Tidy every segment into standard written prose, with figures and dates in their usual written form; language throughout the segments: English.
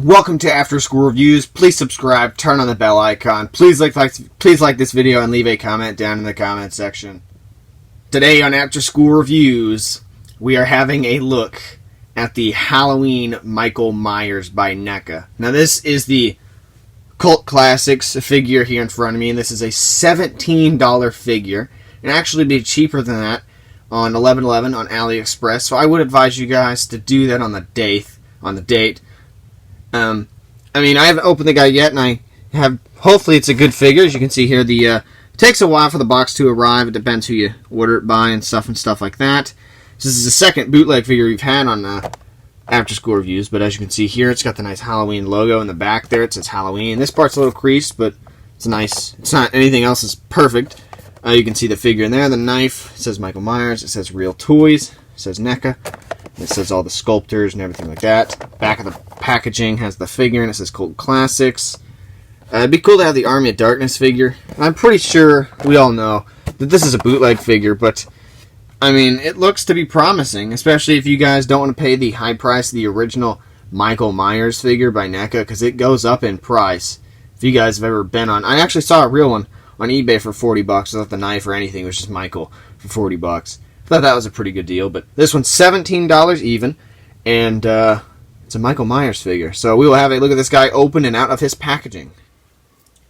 Welcome to After School Reviews. Please subscribe, turn on the bell icon. Please like this video and leave a comment down in the comment section. Today on After School Reviews, we are having a look at the Halloween Michael Myers by NECA. Now this is the Cult Classics figure here in front of me, and this is a $17 figure. And actually be cheaper than that on 11/11 on AliExpress. So I would advise you guys to do that on the date. I mean, I haven't opened the guy yet, and I have. Hopefully, it's a good figure. As you can see here, it takes a while for the box to arrive. It depends who you order it by and stuff like that. This is the second bootleg figure we've had on After School Reviews, but as you can see here, it's got the nice Halloween logo in the back there. It says Halloween. This part's a little creased, but it's nice. It's not anything else is perfect. You can see the figure in there. The knife, it says Michael Myers. It says Real Toys. It says NECA. It says all the sculptors and everything like that. Back of the packaging has the figure, and it says Cult Classics. It'd be cool to have the Army of Darkness figure. I'm pretty sure we all know that this is a bootleg figure, but I mean, it looks to be promising, especially if you guys don't want to pay the high price of the original Michael Myers figure by NECA, because it goes up in price. If you guys have ever been on... I actually saw a real one on eBay for $40 without the knife or anything. It was just Michael for $40. Thought that was a pretty good deal, but this one's $17 even, and it's a Michael Myers figure. So we will have a look at this guy open and out of his packaging.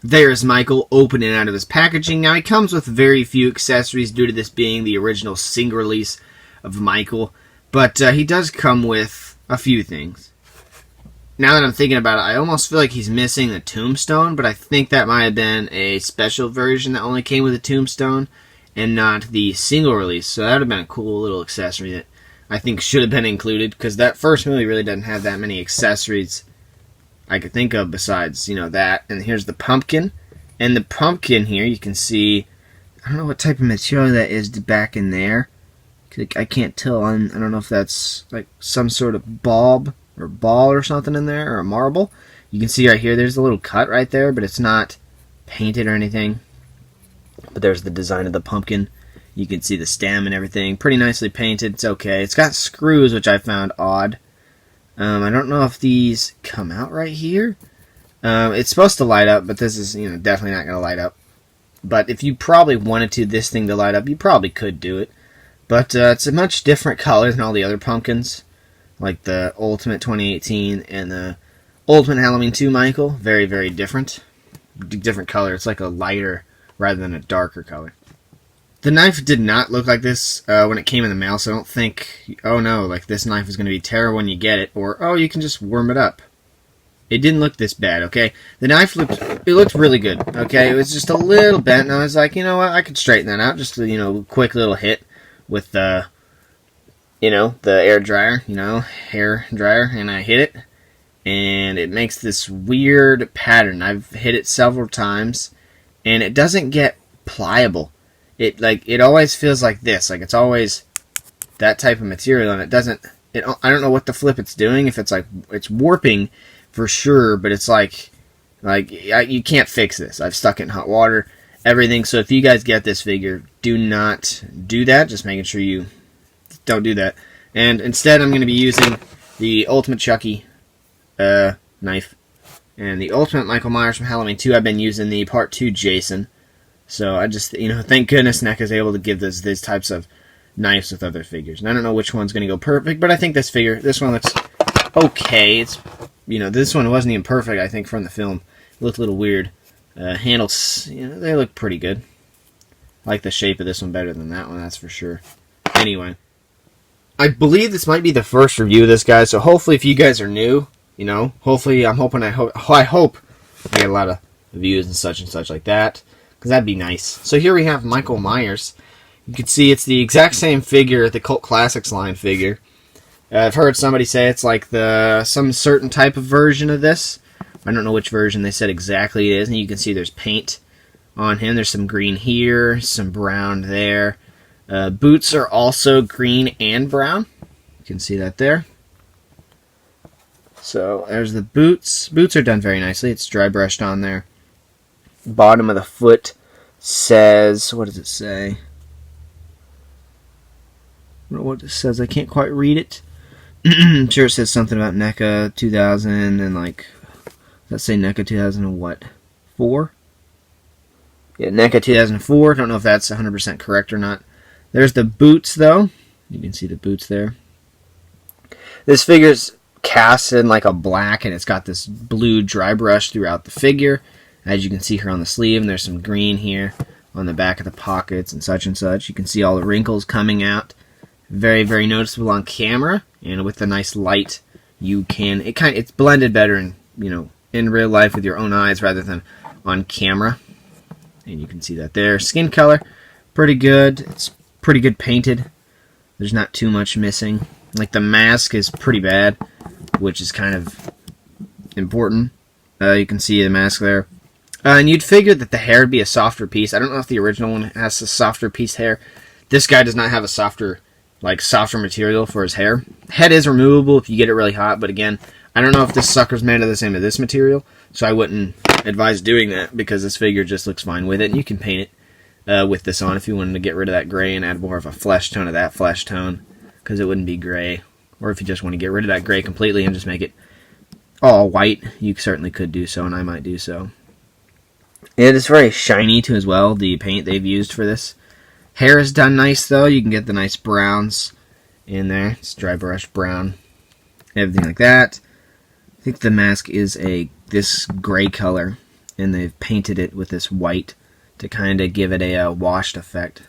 There's Michael open and out of his packaging. Now he comes with very few accessories due to this being the original single release of Michael, but he does come with a few things. Now that I'm thinking about it, I almost feel like he's missing the tombstone, but I think that might have been a special version that only came with a tombstone and not the single release. So that would have been a cool little accessory that I think should have been included, because that first movie really doesn't have that many accessories I could think of besides, you know, that. And here's the pumpkin. And the pumpkin here, you can see, I don't know what type of material that is back in there. I can't tell. I don't know if that's like some sort of bulb or ball or something in there, or a marble. You can see right here, there's a little cut right there, but it's not painted or anything. But there's the design of the pumpkin. You can see the stem and everything. Pretty nicely painted. It's okay. It's got screws, which I found odd. I don't know if these come out right here. It's supposed to light up, but this is, you know, definitely not going to light up. But if you probably wanted this thing to light up, you probably could do it. But it's a much different color than all the other pumpkins, like the Ultimate 2018 and the Ultimate Halloween 2 Michael. Very, very different. Different color. It's like a lighter rather than a darker color. The knife did not look like this when it came in the mail, so I don't think, oh no, like this knife is going to be terrible when you get it, or oh, you can just warm it up. It didn't look this bad, okay? The knife looked really good, okay? It was just a little bent, and I was like, you know what, I could straighten that out. Just a, you know, quick little hit with the, you know, the hair dryer, and I hit it, and it makes this weird pattern. I've hit it several times, and it doesn't get pliable. It always feels like this, like it's always that type of material, and it doesn't. I don't know what the flip it's doing. If it's like it's warping for sure, but it's like you can't fix this. I've stuck it in hot water, everything. So if you guys get this figure, do not do that. Just making sure you don't do that. And instead, I'm going to be using the Ultimate Chucky knife and the Ultimate Michael Myers from Halloween 2. I've been using the Part 2 Jason. So I just, you know, thank goodness NECA is able to give these types of knives with other figures. And I don't know which one's going to go perfect, but I think this one looks okay. It's, you know, this one wasn't even perfect, I think, from the film. It looked a little weird. Handles, you know, they look pretty good. I like the shape of this one better than that one, that's for sure. Anyway, I believe this might be the first review of this guy, so hopefully if you guys are new, you know, hopefully I hope I get a lot of views and such like that. Because that'd be nice. So here we have Michael Myers. You can see it's the exact same figure, the Cult Classics line figure. I've heard somebody say it's like some certain type of version of this. I don't know which version they said exactly it is. And you can see there's paint on him. There's some green here, some brown there. Boots are also green and brown. You can see that there. So there's the boots. Boots are done very nicely. It's dry brushed on there. Bottom of the foot says, what does it say? I don't know what it says. I can't quite read it. I'm sure it says something about NECA 2000 and like, let's say NECA 2000 and what? 4? Yeah, NECA 2004. Don't know if that's 100% correct or not. There's the boots though. You can see the boots there. This figure's cast in like a black, and it's got this blue dry brush throughout the figure, as you can see here on the sleeve, and there's some green here on the back of the pockets and such and such. You can see all the wrinkles coming out. Very, very noticeable on camera, and with the nice light, you can it's blended better in in real life with your own eyes rather than on camera. And you can see that there. Skin color, pretty good. It's pretty good painted. There's not too much missing. Like the mask is pretty bad, which is kind of important. You can see the mask there. And you'd figure that the hair would be a softer piece. I don't know if the original one has a softer piece hair. This guy does not have a softer material for his hair. Head is removable if you get it really hot, but again, I don't know if this sucker's made of the same as this material, so I wouldn't advise doing that because this figure just looks fine with it, and you can paint it with this on if you wanted to get rid of that gray and add more of a flesh tone of that flesh tone, because it wouldn't be gray. Or if you just want to get rid of that gray completely and just make it all white, you certainly could do so, and I might do so. It is very shiny too as well, the paint they've used for this. Hair is done nice though. You can get the nice browns in there. It's dry brush brown. Everything like that. I think the mask is this gray color, and they've painted it with this white to kind of give it a washed effect.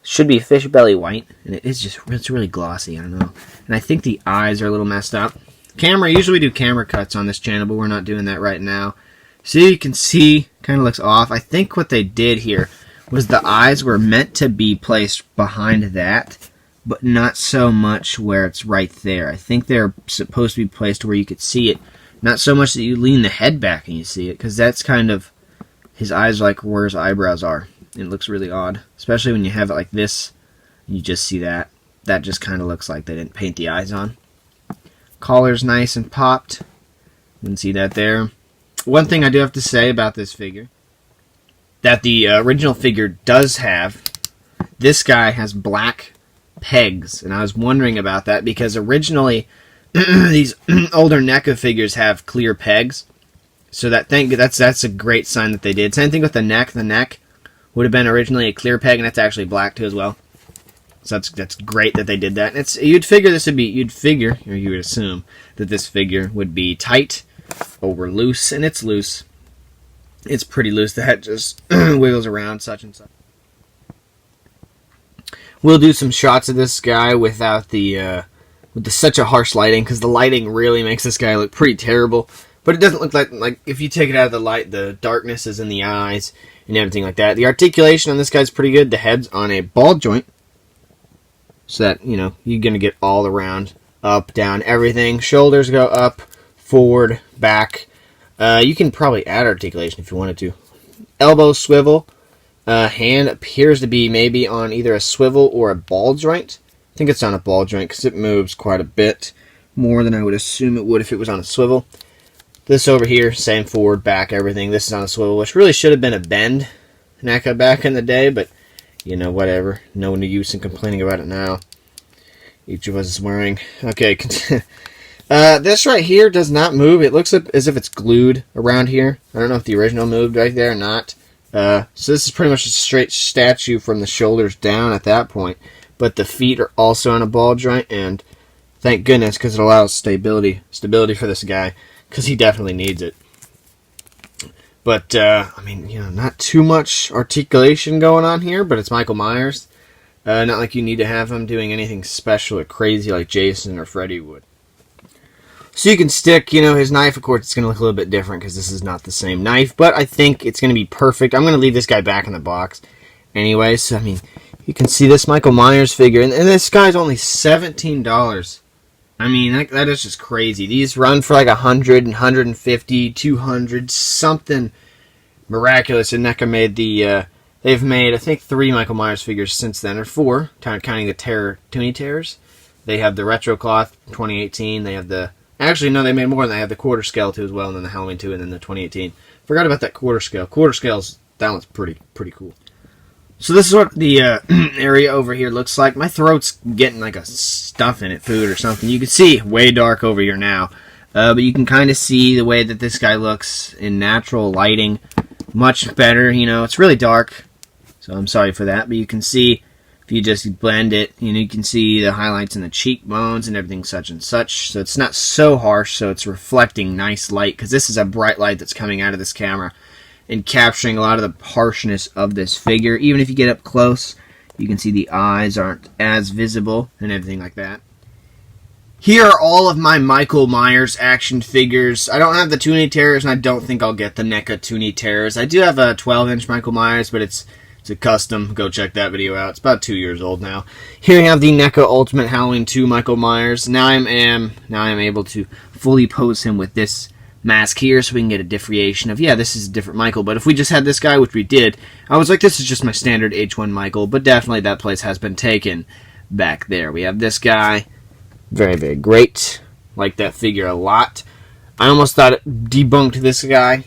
Should be fish belly white, and it's really glossy. I don't know. And I think the eyes are a little messed up. Usually we do camera cuts on this channel, but we're not doing that right now. So you can see, kind of looks off. I think what they did here was the eyes were meant to be placed behind that, but not so much where it's right there. I think they're supposed to be placed where you could see it, not so much that you lean the head back and you see it, because that's kind of, his eyes are like where his eyebrows are. It looks really odd, especially when you have it like this, and you just see that. That just kind of looks like they didn't paint the eyes on. Collar's nice and popped. You can see that there. One thing I do have to say about this figure, that the original figure does have, this guy has black pegs, and I was wondering about that because originally these older NECA figures have clear pegs, so that's a great sign that they did. Same thing with the neck. The neck would have been originally a clear peg, and it's actually black too as well. So that's great that they did that. And you would assume that this figure would be tight over loose, and it's loose. It's pretty loose. The head just wiggles around, such and such. We'll do some shots of this guy without with such a harsh lighting, because the lighting really makes this guy look pretty terrible. But it doesn't look like if you take it out of the light, the darkness is in the eyes and everything like that. The articulation on this guy's pretty good. The head's on a ball joint, so that you're gonna get all around, up, down, everything. Shoulders go up, forward, back. You can probably add articulation if you wanted to. Elbow swivel. Hand appears to be maybe on either a swivel or a ball joint. I think it's on a ball joint because it moves quite a bit more than I would assume it would if it was on a swivel. This over here, same forward, back, everything. This is on a swivel, which really should have been a bend NECA back in the day, but whatever. No use in complaining about it now. Each of us is wearing. Okay, this right here does not move. It looks as if it's glued around here. I don't know if the original moved right there or not. So this is pretty much a straight statue from the shoulders down at that point. But the feet are also on a ball joint, and thank goodness, because it allows stability for this guy, because he definitely needs it. But, not too much articulation going on here, but it's Michael Myers. Not like you need to have him doing anything special or crazy like Jason or Freddy would. So you can stick, his knife. Of course, it's going to look a little bit different because this is not the same knife, but I think it's going to be perfect. I'm going to leave this guy back in the box anyway. So, you can see this Michael Myers figure, and this guy's only $17. That is just crazy. These run for like 100, 150, 200, something miraculous. And NECA made they've made, I think, 3 Michael Myers figures since then, or 4, counting the Toonie Terrors. They have the Retro Cloth 2018. They have actually, no, they made more than that. They have the quarter scale, too, as well, and then the Halloween 2, and then the 2018. Forgot about that quarter scale. Quarter scale's, that one's pretty cool. So this is what the area over here looks like. My throat's getting like a stuff in it, food or something. You can see way dark over here now. But you can kind of see the way that this guy looks in natural lighting. Much better, you know. It's really dark, so I'm sorry for that. But you can see, if you just blend it, you know, you can see the highlights in the cheekbones and everything such and such. So it's not so harsh, so it's reflecting nice light. Because this is a bright light that's coming out of this camera and capturing a lot of the harshness of this figure. Even if you get up close, you can see the eyes aren't as visible and everything like that. Here are all of my Michael Myers action figures. I don't have the Toonie Terrors, and I don't think I'll get the NECA Toonie Terrors. I do have a 12-inch Michael Myers, but it's a custom. Go check that video out. It's about 2 years old now. Here you have the NECA Ultimate Halloween 2 Michael Myers. Now I am able to fully pose him with this mask here, so we can get a differentiation of, yeah, this is a different Michael. But if we just had this guy, which we did, I was like, this is just my standard H1 Michael. But definitely that place has been taken back there. We have this guy. Very, very great. Like that figure a lot. I almost thought it debunked this guy.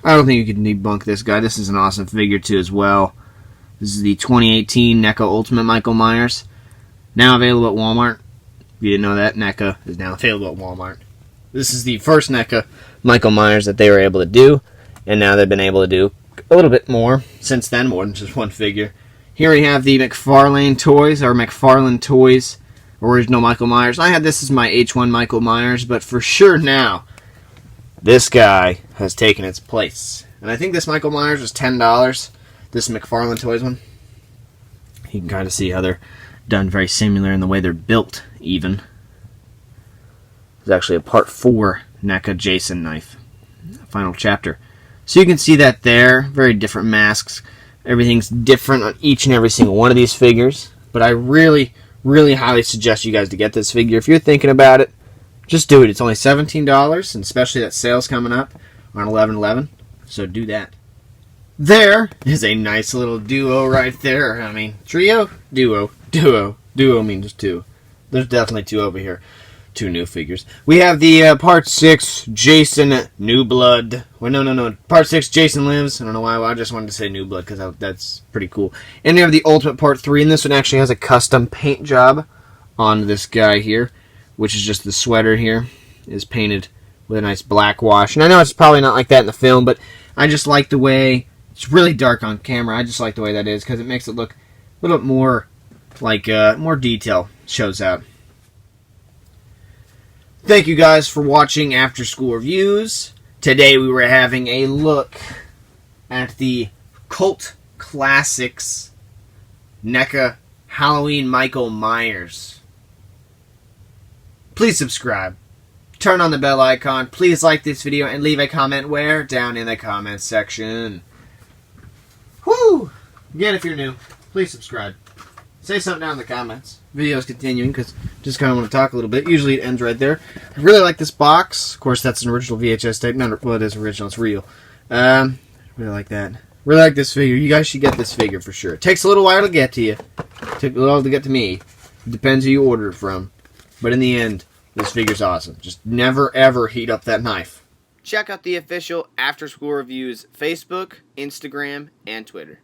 I don't think you can debunk this guy. This is an awesome figure too as well. This is the 2018 NECA Ultimate Michael Myers. Now available at Walmart. If you didn't know that, NECA is now available at Walmart. This is the first NECA Michael Myers that they were able to do. And now they've been able to do a little bit more since then, more than just one figure. Here we have the McFarlane Toys, or McFarlane Toys original Michael Myers. I had this as my H1 Michael Myers, but for sure now, this guy has taken its place. And I think this Michael Myers was $10. This McFarlane Toys one. You can kind of see how they're done very similar in the way they're built, even. There's actually a Part 4 NECA Jason knife. Final chapter. So you can see that there. Very different masks. Everything's different on each and every single one of these figures. But I really highly suggest you guys to get this figure. If you're thinking about it, just do it. It's only $17, and especially that sale's coming up on 11/11, so do that. There is a nice little duo right there. I mean, trio? Duo. Duo means two. There's definitely two over here. Two new figures. We have the Part 6 Jason New Blood. Well, no. Part 6 Jason Lives. I don't know why. I just wanted to say New Blood because that's pretty cool. And we have the Ultimate Part 3. And this one actually has a custom paint job on this guy here, which is just the sweater here is painted with a nice black wash. And I know it's probably not like that in the film, but I just like the way it's really dark on camera. I just like the way that is because it makes it look a little bit more like more detail shows out. Thank you guys for watching After School Reviews. Today we were having a look at the Cult Classics NECA Halloween Michael Myers. Please subscribe. Turn on the bell icon. Please like this video and leave a comment where? Down in the comments section. Woo! Again, if you're new, please subscribe. Say something down in the comments. Video's continuing because just kind of want to talk a little bit. Usually it ends right there. I really like this box. Of course, that's an original VHS tape. No, well, it is original. It's real. Really like that. Really like this figure. You guys should get this figure for sure. It takes a little while to get to you. It took a little while to get to me. It depends who you order it from. But in the end, this figure's awesome. Just never, ever heat up that knife. Check out the official After School Reviews Facebook, Instagram, and Twitter.